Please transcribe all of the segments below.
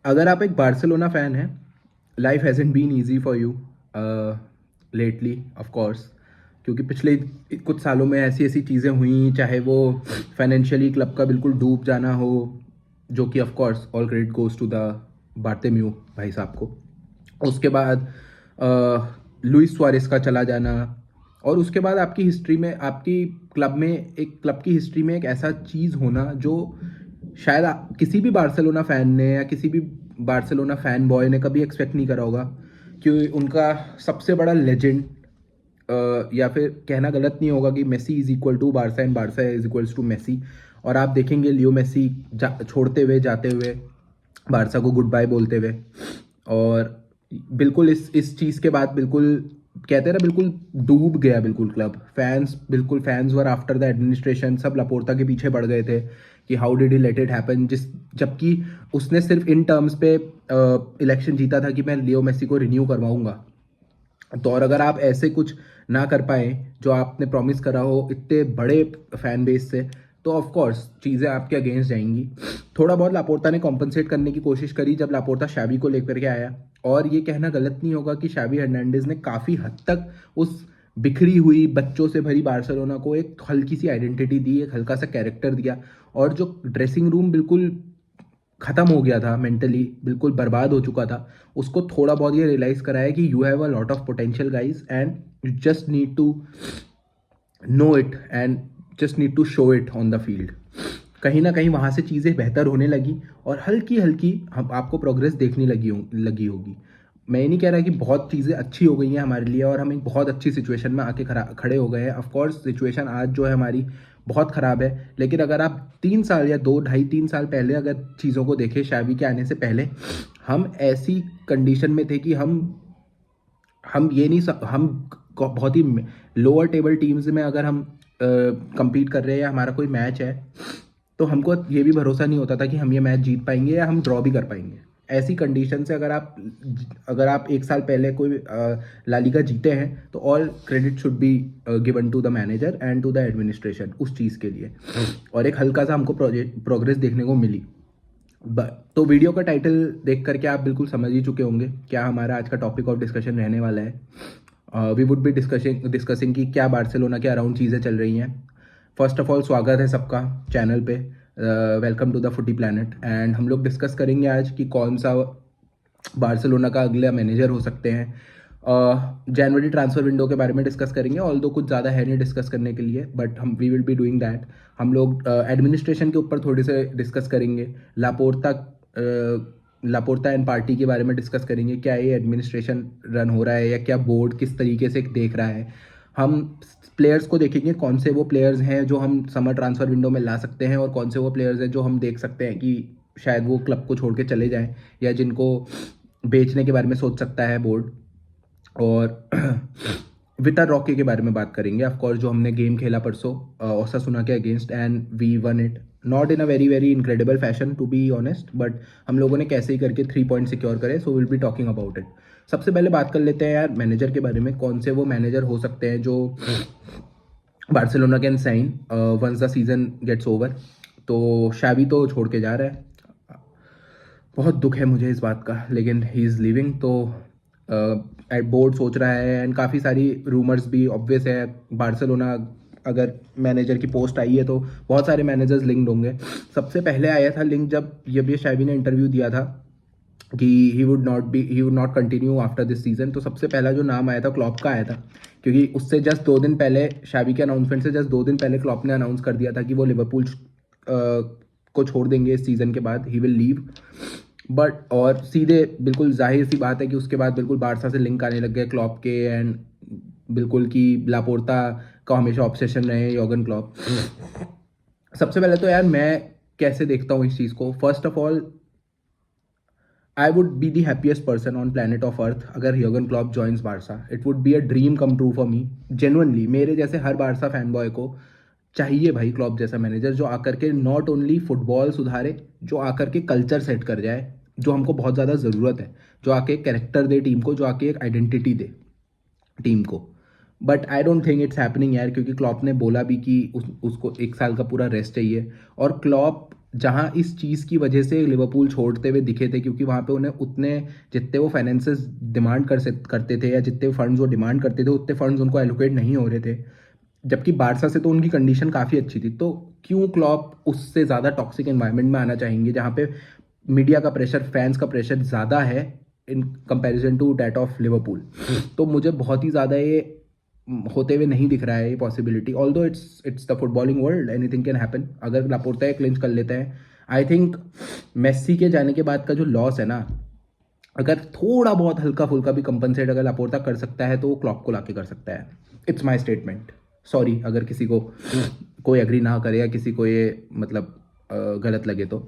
अगर आप एक बार्सिलोना फ़ैन हैं, life hasn't been easy for you lately of course, क्योंकि पिछले कुछ सालों में ऐसी ऐसी चीज़ें हुई, चाहे वो फाइनेंशियली क्लब का बिल्कुल डूब जाना हो, जो कि of course all credit goes to the Bartomeu भाई साहब को। उसके बाद लुइस सुआरेस का चला जाना, और उसके बाद आपकी हिस्ट्री में, आपकी क्लब में, एक क्लब की हिस्ट्री में एक ऐसा चीज़ होना जो शायद किसी भी बार्सिलोना फ़ैन ने या किसी भी बार्सिलोना फ़ैन बॉय ने कभी एक्सपेक्ट नहीं करा होगा कि उनका सबसे बड़ा लेजेंड, या फिर कहना गलत नहीं होगा कि Messi is equal to Barca and Barca is equals to Messi. और आप देखेंगे लियो मेसी छोड़ते हुए जाते हुए, बारसा को गुड बाय बोलते हुए, और बिल्कुल इस चीज़ के बाद बिल्कुल कहते हैं ना, बिल्कुल डूब गया बिल्कुल club. Fans were after the administration, सब लापोर्ता के पीछे पड़ गए थे कि how did he let it happen, जबकि उसने सिर्फ इन टर्म्स पे इलेक्शन जीता था कि मैं लियो मेसी को रिन्यू करवाऊंगा। तो और अगर आप ऐसे कुछ ना कर पाए जो आपने प्रॉमिस करा हो इतने बड़े फैन बेस से, तो ऑफ कोर्स चीज़ें आपके अगेंस्ट जाएंगी। थोड़ा बहुत लापोर्ता ने कॉम्पनसेट करने की कोशिश करी जब लापोर्ता शावी को लेकर के आया, और ये कहना गलत नहीं होगा कि शावी हर्नांडेज ने काफ़ी हद तक उस बिखरी हुई बच्चों से भरी बार्सिलोना को एक हल्की सी आइडेंटिटी दी, एक हल्का सा कैरेक्टर दिया। और जो ड्रेसिंग रूम बिल्कुल ख़त्म हो गया था, मेंटली बिल्कुल बर्बाद हो चुका था, उसको थोड़ा बहुत ये रियलाइज़ कराया कि you have a lot of potential guys, and you just need to know it and just need to show it on the field. कहीं ना कहीं वहाँ से चीज़ें बेहतर होने लगी, और हल्की हल्की हम आपको प्रोग्रेस देखने लगी होगी। मैं ये नहीं कह रहा कि बहुत चीज़ें अच्छी हो गई हैं हमारे लिए और हम एक बहुत अच्छी सिचुएशन में आके खड़े हो गए हैं। ऑफकोर्स सिचुएशन आज जो है हमारी बहुत ख़राब है, लेकिन अगर आप 3 साल या 2 ढाई 3 साल पहले अगर चीज़ों को देखें, शावी के आने से पहले हम ऐसी कंडीशन में थे कि हम ये नहीं हम बहुत ही लोअर टेबल टीम्स में अगर हम compete कर रहे हैं या हमारा कोई मैच है, तो हमको ये भी भरोसा नहीं होता था कि हम ये मैच जीत पाएंगे या हम ड्रॉ भी कर पाएंगे। ऐसी कंडीशन से अगर आप 1 साल पहले कोई ला लीगा जीते हैं, तो all credit should be given to the manager and to the administration उस चीज़ के लिए। और एक हल्का सा हमको प्रोग्रेस देखने को मिली। तो वीडियो का टाइटल देख करके आप बिल्कुल समझ ही चुके होंगे क्या हमारा आज का टॉपिक ऑफ डिस्कशन रहने वाला है। वी वुड बी डिस्कसिंग कि क्या बार्सिलोना के अराउंड चीज़ें चल रही हैं। फर्स्ट ऑफ ऑल स्वागत है सबका चैनल पे, वेलकम टू द फुटी प्लैनेट। एंड हम लोग डिस्कस करेंगे आज कि कौन सा बार्सिलोना का अगला मैनेजर हो सकते हैं। जनवरी ट्रांसफर विंडो के बारे में डिस्कस करेंगे, ऑल दो कुछ ज़्यादा है नहीं डिस्कस करने के लिए, but we will be doing that. हम लोग एडमिनिस्ट्रेशन के ऊपर थोड़ी से डिस्कस करेंगे, लापोर्ता एंड पार्टी के बारे में डिस्कस करेंगे, क्या ये एडमिनिस्ट्रेशन रन हो रहा है या क्या बोर्ड किस तरीके से देख रहा है। हम प्लेयर्स को देखेंगे, कौन से वो प्लेयर्स हैं जो हम समर ट्रांसफ़र विंडो में ला सकते हैं और कौन से वो प्लेयर्स हैं जो हम देख सकते हैं कि शायद वो क्लब को छोड़ के चले जाएं या जिनको बेचने के बारे में सोच सकता है बोर्ड। और वितर रॉकी के बारे में बात करेंगे, ऑफ कोर्स जो हमने गेम खेला परसों ओसासुना के against and we won it, not in a very very incredible fashion to be honest, but हम लोगों ने कैसे ही करके 3 पॉइंट सिक्योर करे, so will be talking about it. सबसे पहले बात कर लेते हैं यार मैनेजर के बारे में, कौन से वो मैनेजर हो सकते हैं जो Barcelona can sign once the season gets over. तो शावी तो छोड़ के जा रहा है, बहुत दुख है मुझे इस बात का, लेकिन ही इज़ लिविंग। तो बोर्ड सोच रहा है, एंड काफ़ी सारी रूमर्स भी ऑब्वियस है। बार्सिलोना अगर मैनेजर की पोस्ट आई है तो बहुत सारे मैनेजर्स लिंक्ड होंगे। सबसे पहले आया था लिंक जब ये शावी ने इंटरव्यू दिया था कि he would not continue after this season, तो सबसे पहला जो नाम आया था क्लॉप का आया था, क्योंकि उससे जस्ट 2 दिन पहले, शावी के अनाउंसमेंट से जस्ट 2 दिन पहले क्लॉप ने अनाउंस कर दिया था कि वो लिवरपूल को छोड़ देंगे इस सीज़न के बाद, ही विल लीव। बट और सीधे बिल्कुल जाहिर सी बात है कि उसके बाद बिल्कुल बारसा से लिंक आने लग गए क्लॉप के, एंड बिल्कुल कि लापोर्ता का हमेशा ऑब्सेशन रहे योगन क्लॉप। सबसे पहले तो यार मैं कैसे देखता हूँ इस चीज़ को, first of all I would be the happiest person on planet of earth अगर योगन Klopp joins Barca. It would be a dream come true for me, genuinely. मेरे जैसे हर बारसा फैन बॉय को चाहिए भाई क्लॉप जैसा मैनेजर, जो आकर के नॉट ओनली फुटबॉल सुधारे, जो आकर के कल्चर सेट कर जाए, जो हमको बहुत ज़्यादा ज़रूरत है, जो आके कैरेक्टर दे टीम को, जो आके एक आइडेंटिटी दे टीम को। But I don't think it's happening यार, क्योंकि क्लॉप ने बोला भी कि उसको 1 साल का पूरा रेस्ट चाहिए। और क्लॉप जहाँ इस चीज़ की वजह से लिवरपूल छोड़ते हुए दिखे थे, क्योंकि वहाँ पे उन्हें उतने जितने वो फाइनेंसेस डिमांड करते थे या जितने फंड्स वो डिमांड करते थे उतने फंड्स उनको एलोकेट नहीं हो रहे थे। जबकि बारसा से तो उनकी कंडीशन काफ़ी अच्छी थी, तो क्यों क्लॉप उससे ज़्यादा टॉक्सिक एनवायरनमेंट में आना चाहेंगे जहाँ पे मीडिया का प्रेशर, फैंस का प्रेशर ज़्यादा है in comparison to that of Liverpool. तो मुझे बहुत ही ज़्यादा ये होते हुए नहीं दिख रहा है ये possibility. Although it's the footballing world, anything can happen. अगर लापोर्ता क्लिंच कर लेते हैं, आई थिंक मेस्सी के जाने के बाद का जो लॉस है ना, अगर थोड़ा बहुत हल्का फुल्का भी कंपनसेट अगर लापोर्ता कर सकता है तो वो क्लॉप को लाके कर सकता है। It's my statement. सॉरी अगर किसी को कोई एग्री ना करे या किसी को ये मतलब गलत लगे तो।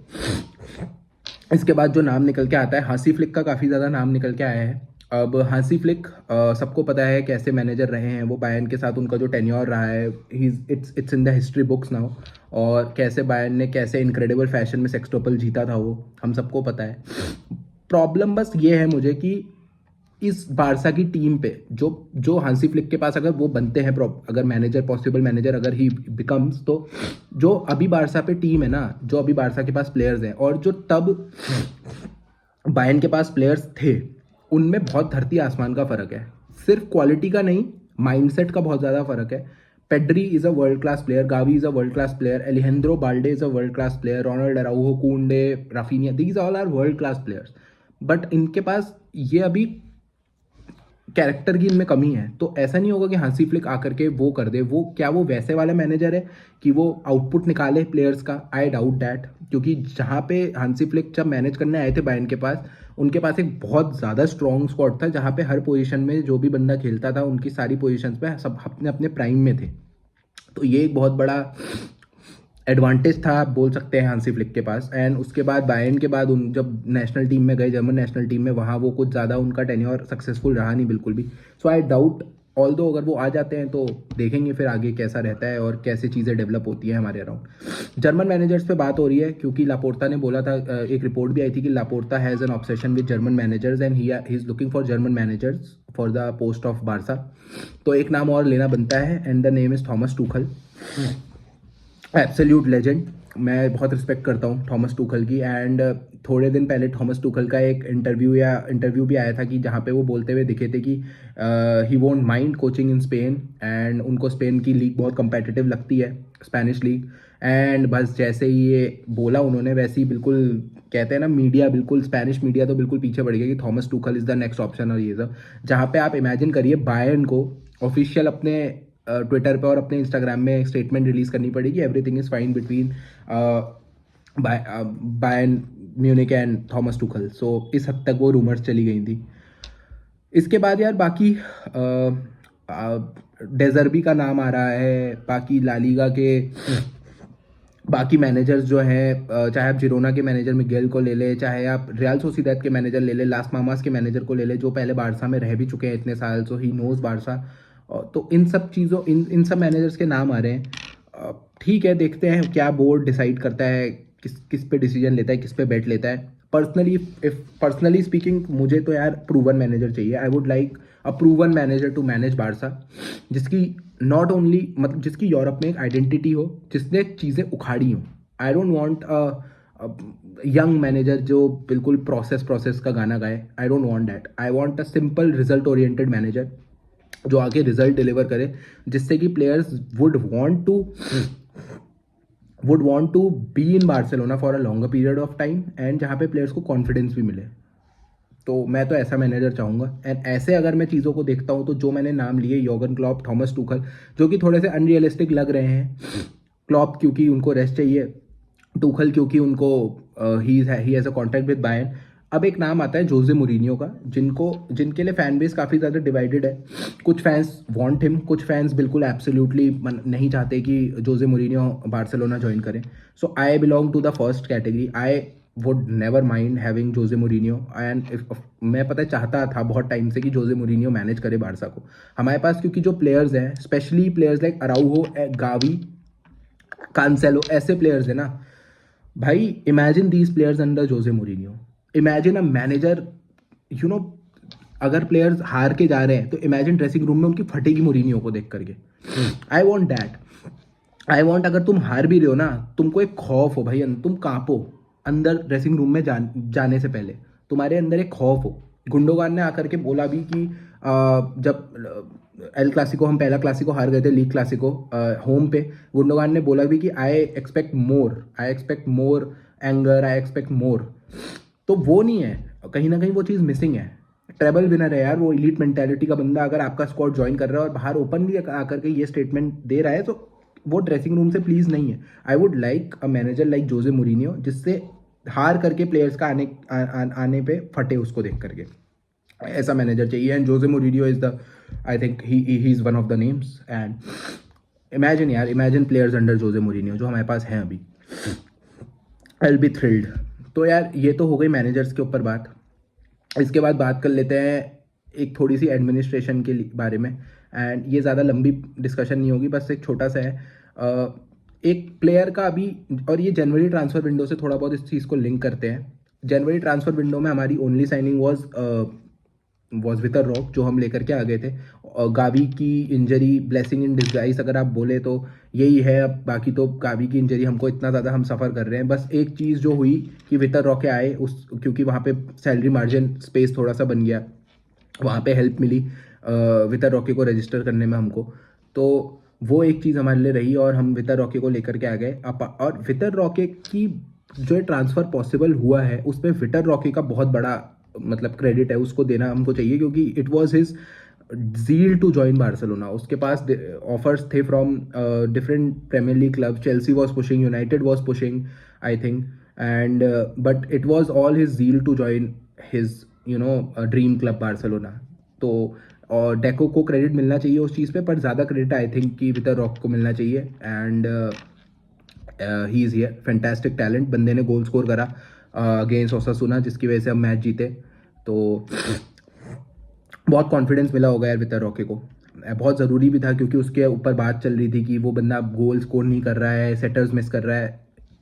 इसके बाद जो नाम निकल के आता है, हांसी फ्लिक का काफ़ी ज़्यादा नाम निकल के आया है। अब हांसी फ्लिक सबको पता है कैसे मैनेजर रहे हैं वो। बायर्न के साथ उनका जो टेन्योर रहा है, it's in the history books now. और कैसे बायर्न ने कैसे इनक्रेडिबल फैशन में सेक्सटोपल जीता था वो हम सबको पता है। प्रॉब्लम बस ये है मुझे कि इस बारसा की टीम पे जो जो हांसी फ्लिक के पास अगर वो बनते हैं, अगर मैनेजर, पॉसिबल मैनेजर अगर ही बिकम्स, तो जो अभी बारसा पे टीम है ना, जो अभी बारसा के पास प्लेयर्स हैं और जो तब बायर्न के पास प्लेयर्स थे, उनमें बहुत धरती आसमान का फ़र्क है। सिर्फ क्वालिटी का नहीं, माइंडसेट का बहुत ज़्यादा फ़र्क है। Pedri is a world class player, Gavi is a world class player, Alejandro Balde is a world class player, Ronald Araujo, Kounde, Raphinha, these all are world class players. But इनके पास ये अभी character की इनमें कमी है। तो ऐसा नहीं होगा कि हांसी फ्लिक आकर के वो कर दे। वो क्या वो वैसे वाला मैनेजर है कि वो आउटपुट निकाले प्लेयर्स का? I doubt that. क्योंकि जहाँ पे हांसी फ्लिक जब मैनेज करने आए थे बायर्न के पास, उनके पास एक बहुत ज़्यादा स्ट्रॉन्ग स्क्वाड था जहाँ पे हर पोजीशन में जो भी बंदा खेलता था उनकी सारी पोजीशंस पे सब अपने अपने प्राइम में थे। तो ये एक बहुत बड़ा एडवांटेज था आप बोल सकते हैं हांसी फ्लिक के पास। एंड उसके बाद बायर्न के बाद उन जब नेशनल टीम में गए, जर्मन नेशनल टीम में, वहाँ वो कुछ ज़्यादा उनका टेन्योर सक्सेसफुल रहा नहीं बिल्कुल भी। सो आई डाउट, ऑल्दो अगर वो आ जाते हैं तो देखेंगे फिर आगे कैसा रहता है और कैसे चीज़ें डेवलप होती हैं हमारे अराउंड। जर्मन मैनेजर्स पे बात हो रही है क्योंकि लापोर्ता ने बोला था, एक रिपोर्ट भी आई थी कि Laporta has an obsession with German managers and he is looking for German managers for the post of Barca. तो एक नाम और लेना बनता है and the name is Thomas Tuchel. Absolute legend. मैं बहुत रिस्पेक्ट करता हूँ थॉमस टूखल की। एंड थोड़े दिन पहले थॉमस टूखल का एक इंटरव्यू भी आया था कि जहाँ पे वो बोलते हुए दिखे थे कि he won't mind coaching in Spain and उनको स्पेन की लीग बहुत कंपेटिटिव लगती है, स्पेनिश लीग। एंड बस जैसे ही ये बोला उन्होंने वैसे ही बिल्कुल कहते हैं ना, मीडिया बिल्कुल, स्पेनिश मीडिया तो बिल्कुल पीछे पड़ गया कि Thomas Tuchel is the next option और ये सब। जहाँ पे आप इमेजिन करिए बायर्न को ऑफिशियल अपने ट्विटर पे और अपने इंस्टाग्राम में स्टेटमेंट रिलीज करनी पड़ेगी, everything is fine between Bayern Munich and Thomas Tuchel. So इस हद तक वो रूमर्स चली गई थी। इसके बाद यार बाकी डेजर्बी का नाम आ रहा है, बाकी लालीगा के बाकी मैनेजर्स जो हैं, चाहे आप जिरोना के मैनेजर मिगेल को ले ले, चाहे आप रियल सोसिएदाद के मैनेजर ले ले, लास मामास के मैनेजर को ले ले, जो पहले बारसा में रह भी चुके हैं इतने साल, सो ही नोज बारसा। तो इन सब चीज़ों इन सब मैनेजर्स के नाम आ रहे हैं। ठीक है, देखते हैं क्या बोर्ड डिसाइड करता है, किस पे डिसीजन लेता है, किस पे बेट लेता है। पर्सनली स्पीकिंग मुझे तो यार प्रूवन मैनेजर चाहिए। I would like a proven manager to manage Barca, जिसकी नॉट ओनली मतलब जिसकी यूरोप में एक आइडेंटिटी हो, जिसने चीज़ें उखाड़ी हों। I don't want a young manager जो बिल्कुल प्रोसेस का गाना गाए। I don't want that. I want a simple result oriented manager जो आगे रिजल्ट डिलीवर करे, जिससे कि players would want to be in Barcelona for a longer period of time and जहाँ पे प्लेयर्स को कॉन्फिडेंस भी मिले। तो मैं तो ऐसा मैनेजर चाहूँगा। एंड ऐसे अगर मैं चीज़ों को देखता हूँ तो जो मैंने नाम लिए, योर्गन क्लॉप, थॉमस टूखल, जो कि थोड़े से अनरियलिस्टिक लग रहे हैं। क्लॉप क्योंकि उनको रेस्ट चाहिए, टूखल क्योंकि उनको he has a contract with Bayern. अब एक नाम आता है जोजे मुरीनियो का, जिनके लिए फैन बेस काफ़ी ज़्यादा डिवाइडेड है। कुछ फैंस वांट हिम, कुछ फैंस बिल्कुल एब्सोल्युटली नहीं चाहते कि जोजे मुरीनियो बार्सिलोना ज्वाइन करें। So I belong to the first category. I would never mind having Jose Mourinho and मैं पता चाहता था बहुत टाइम से कि जोजे मुरीनियो मैनेज करे बारसा को। हमारे पास क्योंकि जो प्लेयर्स हैं, specially players like Araujo, Gavi, Cancelo, ऐसे प्लेयर्स हैं ना भाई, imagine these players under Jose Mourinho. Imagine a manager, you know, अगर प्लेयर्स हार के जा रहे हैं तो इमेजिन ड्रेसिंग रूम में उनकी फटेगी मुरीनियो को देख करके। I want that. I want, अगर तुम हार भी रहे हो ना, तुमको एक खौफ हो भाई, तुम कांपो अंदर ड्रेसिंग रूम में जाने से पहले, तुम्हारे अंदर एक खौफ हो। गुंडोगान ने आकर के बोला भी कि जब एल क्लासिको, हम पहला क्लासिको हार गए थे, लीग क्लासिको होम पे, गुंडोगान ने बोला भी कि I expect more anger, I expect more. तो वो नहीं है, कहीं ना कहीं वो चीज़ मिसिंग है। ट्रेबल विनर है यार वो, इलीट मेंटेलिटी का बंदा अगर आपका स्क्वाड ज्वाइन कर रहा है और बाहर ओपनली आकर के ये स्टेटमेंट दे रहा है, तो वो ड्रेसिंग रूम से प्लीज नहीं है। I would like a manager like Jose Mourinho, जिससे हार करके प्लेयर्स का आने पे फटे उसको देख करके, ऐसा मैनेजर चाहिए। And Jose Mourinho is the, I think he is one of the names. And imagine यार, imagine players under Jose Mourinho जो हमारे पास हैं अभी, आई विल बी थ्रिल्ड। तो यार ये तो हो गई मैनेजर्स के ऊपर बात। इसके बाद बात कर लेते हैं एक थोड़ी सी एडमिनिस्ट्रेशन के बारे में। एंड ये ज़्यादा लंबी डिस्कशन नहीं होगी, बस एक छोटा सा है। एक प्लेयर का अभी, और ये जनवरी ट्रांसफ़र विंडो से थोड़ा बहुत इस चीज़ को लिंक करते हैं। जनवरी ट्रांसफ़र विंडो में हमारी ओनली साइनिंग वॉज वितर रॉक, जो हम लेकर के आ गए थे। और गावी की इंजरी ब्लेसिंग इन डिस्गाइज अगर आप बोले तो यही है। अब बाकी तो गावी की इंजरी हमको इतना ज़्यादा हम सफ़र कर रहे हैं। बस एक चीज़ जो हुई कि वितर रॉके आए उस, क्योंकि वहाँ पे सैलरी मार्जिन स्पेस थोड़ा सा बन गया, वहाँ पे हेल्प मिली वितर रॉके को रजिस्टर करने में हमको। तो वो एक चीज़ हमारे लिए रही और हम वितर रॉके को लेकर के आ गए। और वितर रॉके की जो ट्रांसफ़र पॉसिबल हुआ है उसमें विटर रॉकी का बहुत बड़ा मतलब क्रेडिट है, उसको देना हमको चाहिए, क्योंकि it was his zeal to join Barcelona. उसके पास ऑफर्स थे from different premier league club, Chelsea was pushing, United was pushing I think, and but it was all his zeal to join his dream club Barcelona. तो और deco को credit मिलना चाहिए उस चीज़ पे, पर ज़्यादा क्रेडिट आई थिंक कि वितर रॉक को मिलना चाहिए। And he is here, fantastic talent, बंदे ने गोल स्कोर करा अगेंस्ट ओसासुना, जिसकी वजह से हम मैच जीते। तो बहुत कॉन्फिडेंस मिला होगा यार वितर रॉके को, बहुत ज़रूरी भी था, क्योंकि उसके ऊपर बात चल रही थी कि वो बंदा गोल स्कोर नहीं कर रहा है, सेटर्स मिस कर रहा है।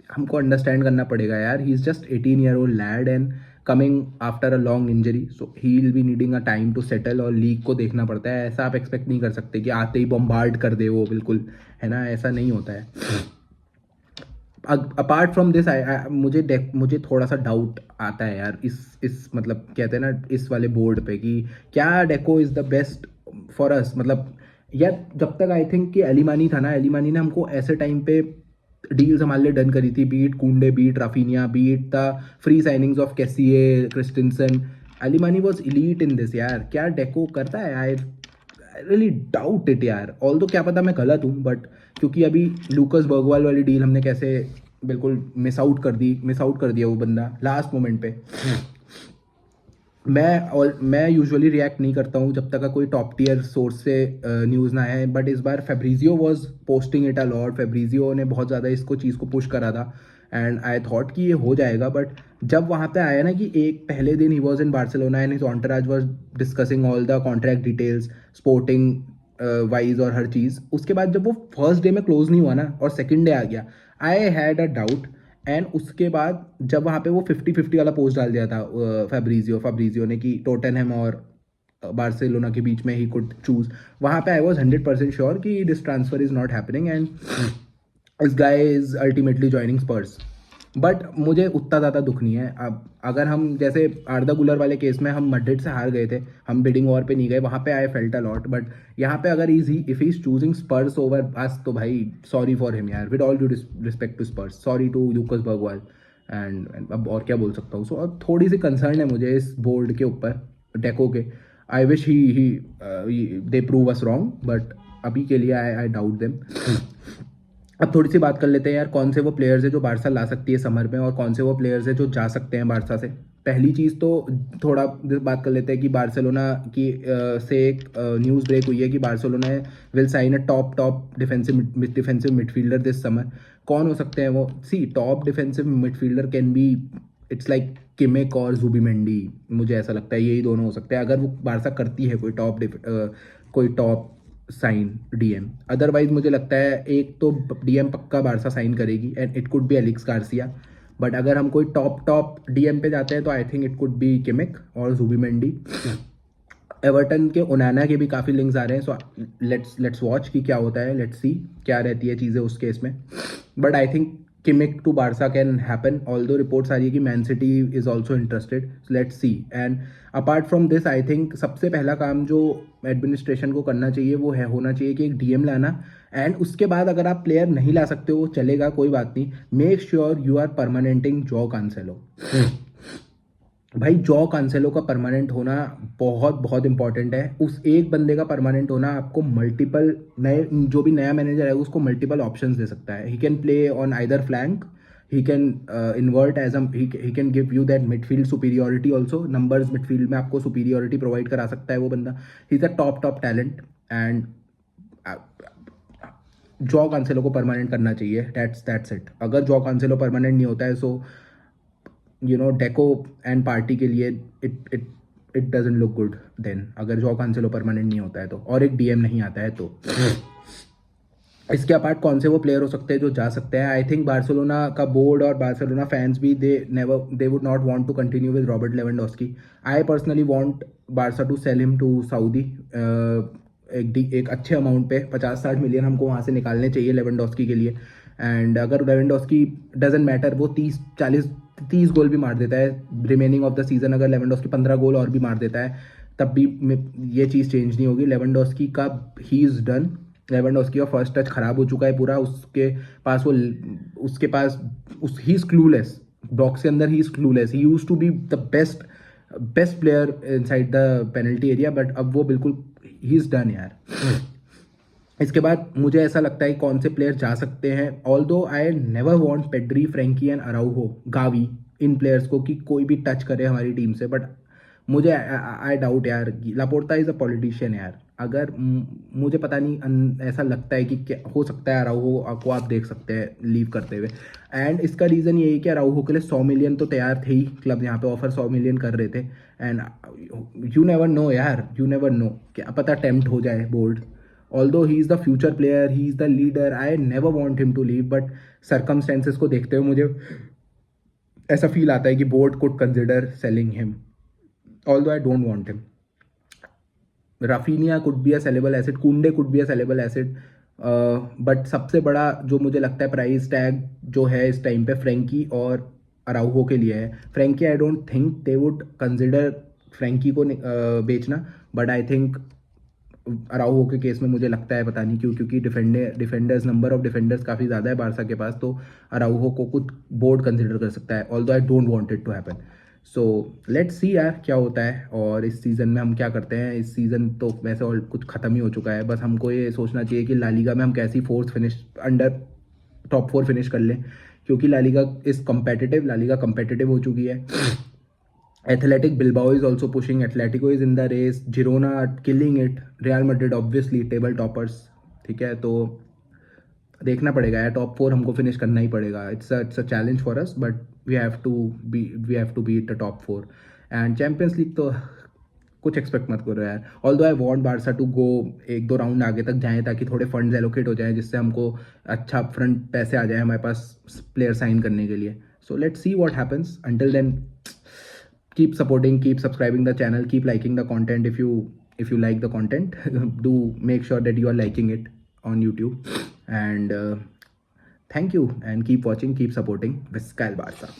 हमको अंडरस्टैंड करना पड़ेगा यार, he is just 18-year-old lad and coming after a long injury, so he will be needing a time to settle, और लीग को देखना पड़ता है। ऐसा आप एक्सपेक्ट नहीं कर सकते कि आते ही बॉम्बार्ड कर दे वो, बिल्कुल, है ना, ऐसा नहीं होता है। अपार्ट फ्रॉम दिस मुझे थोड़ा सा डाउट आता है यार इस मतलब कहते हैं ना इस वाले बोर्ड पे, कि क्या deco is the best for us. मतलब यार जब तक आई थिंक कि एलिमानी था ना, एलिमानी ने हमको ऐसे टाइम पे डील्स हमारे लिए डन करी थी, beat Kounde, beat Raphinha, beat the free signings of Kessie, Christensen. Alemany was elite in this यार। क्या डेको करता है? आई रियली डाउट इट यार, ऑल दो क्या पता मैं गलत हूँ, बट क्योंकि अभी लूकस बर्गवाल वाली डील हमने कैसे बिल्कुल मिस आउट कर दिया वो बंदा लास्ट मोमेंट पे। मैं यूजुअली रिएक्ट नहीं करता हूँ जब तक का कोई टॉप टियर सोर्स से न्यूज़ ना आए, बट इस बार Fabrizio was posting it a lot, Fabrizio ने बहुत ज़्यादा इसको चीज़ को पुश करा था, एंड आई थॉट कि ये हो जाएगा। बट जब वहाँ पे आया ना कि एक पहले दिन ही was in Barcelona and his entourage was discussing all the contract details, sporting wise और हर चीज़, उसके बाद जब वो फर्स्ट डे में क्लोज नहीं हुआ ना और सेकेंड डे आ गया, I had a doubt. And उसके बाद जब वहाँ पे वो 50-50 वाला पोस्ट डाल दिया था फैब्रिजियो ने, कि टोटनहम और बार्सिलोना के बीच में ही कुड चूज, वहाँ पे आई वॉज 100% श्योर कि this transfer is not happening and this guy is ultimately joining Spurs. But मुझे उतना ज़्यादा दुख नहीं है। अब अगर हम जैसे आर्दा गुलर वाले केस में हम मैड्रिड से हार गए थे, हम बिडिंग वॉर पे नहीं गए, वहाँ पे I felt a lot, but यहाँ पे अगर if he is choosing Spurs over us, तो भाई सॉरी फॉर हिम यार, with all due respect to Spurs, sorry to Lucas Bergvall. And अब और क्या बोल सकता हूँ। सो अब थोड़ी सी कंसर्न है मुझे इस बोर्ड के ऊपर, डेको के। I wish he they prove us wrong, but अभी के लिए आई डाउट देम। अब थोड़ी सी बात कर लेते हैं यार, कौन से वो प्लेयर्स हैं जो बारसा ला सकती है समर में, और कौन से वो प्लेयर्स हैं जो जा सकते हैं बारसा से। पहली चीज़ तो थोड़ा बात कर लेते हैं कि बार्सिलोना की से एक न्यूज़ ब्रेक हुई है कि Barcelona will sign a top defensive midfielder this summer. कौन हो सकते हैं वो? See, top defensive midfielder can be, it's like Kimmich और जुबिमेंडी, मुझे ऐसा लगता है यही दोनों हो सकते हैं अगर वो बारसा करती है कोई टॉप साइन डीएम। अदरवाइज मुझे लगता है एक तो डीएम पक्का बारसा साइन करेगी and it could be Alex Garcia. But अगर हम कोई टॉप डीएम पे जाते हैं तो I think it could be Kimmich और जुबिमेंडी। एवर्टन के ओनाना के भी काफ़ी लिंक्स आ रहे हैं, सो लेट्स वॉच कि क्या होता है, लेट्स सी क्या रहती है चीज़ें उस केस में. But I think Kimmich to Barca can happen, although reports आ रही है कि Man City is also interested. Let's see. And apart from this I think सबसे पहला काम जो एडमिनिस्ट्रेशन को करना चाहिए वो है होना चाहिए कि एक डीएम लाना. एंड उसके बाद अगर आप प्लेयर नहीं ला सकते हो चलेगा, कोई बात नहीं. Make sure you are permanenting Joao Cancelo. भाई जॉ कांसेलो का परमानेंट होना बहुत बहुत इंपॉर्टेंट है. उस एक बंदे का परमानेंट होना आपको मल्टीपल नए जो भी नया मैनेजर है उसको मल्टीपल ऑप्शंस दे सकता है. He can play on either flank, he can invert as he can give you that midfield superiority also. Numbers midfield में आपको सुपीरियोरिटी प्रोवाइड करा सकता है वो बंदा. He is a top talent. And Joao Cancelo को परमानेंट करना चाहिए. That's it. अगर जॉ कांसेलो परमानेंट नहीं होता है सो डेको एंड पार्टी के लिए it doesn't look good then, अगर जॉ कांसेलो परमानेंट नहीं होता है तो, और एक डीएम नहीं आता है तो. इसके अपार्ट कौन से वो प्लेयर हो सकते हैं जो जा सकते हैं? आई थिंक बार्सिलोना का बोर्ड और बार्सिलोना फैंस भी they would not want to continue with Robert Lewandowski. I personally want Barca to sell him to Saudi. एक अच्छे अमाउंट पे 50-60 मिलियन हमको वहाँ से निकालने चाहिए लेवेंडोस्की के लिए. एंड अगर लेवेंडोस्की डजंट मैटर, वो 30 गोल भी मार देता है रिमेनिंग ऑफ द सीजन, अगर लेवेंडोस्की 15 गोल और भी मार देता है तब भी ये चीज़ चेंज नहीं होगी. लेवेंडोस्की का ही इज़ डन. लेवेंडोस्की का फर्स्ट टच खराब हो चुका है पूरा. उसके पास ही इज़ क्लूलेस. बॉक्स के अंदर he is clueless. He used to be the best player inside the penalty area, but अब वो बिल्कुल ही इज़ डन यार. इसके बाद मुझे ऐसा लगता है कौन से प्लेयर जा सकते हैं. Although I never want Pedri, Frenkie and Araujo, Gavi, इन प्लेयर्स को कि कोई भी टच करे हमारी टीम से. बट मुझे आई डाउट यार. लापोर्ता इज़ अ पॉलिटिशियन यार. अगर मुझे पता नहीं, ऐसा लगता है कि क्या हो सकता है अराउहो को आप देख सकते हैं लीव करते हुए. एंड इसका रीज़न ये है कि अराउहो के लिए 100 मिलियन तो तैयार थे ही. क्लब यहाँ पे ऑफर 100 मिलियन कर रहे थे. एंड यू नेवर नो यार, यू नेवर नो, क्या पता टेम्प्ट हो जाए board. Although he is the future player, he is the leader, I never want him to leave, but circumstances को देखते हुए मुझे ऐसा फील आता है कि board could consider selling him. Although I don't want him. Rafinha could be a sellable asset, Kunde could be a sellable asset, but सबसे बड़ा जो मुझे लगता है प्राइस टैग जो है इस टाइम पे फ्रेंकी और अराउहो के लिए है. Frenkie I don't think they would consider Frenkie को बेचना, बट आई थिंक अराउहो के केस में मुझे लगता है, पता नहीं क्यों, क्योंकि डिफेंडर्स नंबर ऑफ डिफेंडर्स काफ़ी ज़्यादा है बारसा के पास, तो अराउहो को कुछ बोर्ड कंसिडर कर सकता है. Although I don't want it to happen. So let's see यार क्या होता है और इस सीज़न में हम क्या करते हैं. इस सीज़न तो वैसे और कुछ ख़त्म ही हो चुका है. बस हमको ये सोचना चाहिए कि ला लीगा में हम कैसी fourth finish under top 4 finish कर लें, क्योंकि La Liga is competitive. La Liga competitive हो चुकी है. Athletic Bilbao is also pushing. Atletico is in the race. Girona are killing it. Real Madrid obviously table toppers. ठीक है, तो देखना पड़ेगा यार. टॉप 4 हमको फिनिश करना ही पड़ेगा. It's a challenge for us, but we have to beat the top 4. And Champions League तो कुछ एक्सपेक्ट मत करो यार. Although I want Barca to go 1-2 round आगे तक जाएं ताकि थोड़े फंड्स एलोकेट हो जाएं, जिससे हमको अच्छा फ्रंट पैसे आ जाए हमारे पास प्लेयर साइन करने के लिए. So let's see what happens. Until then keep supporting, keep subscribing the channel, keep liking the content. If you like the content, do make sure that you are liking it on YouTube. And thank you, and keep watching, keep supporting Vizcaya Barca.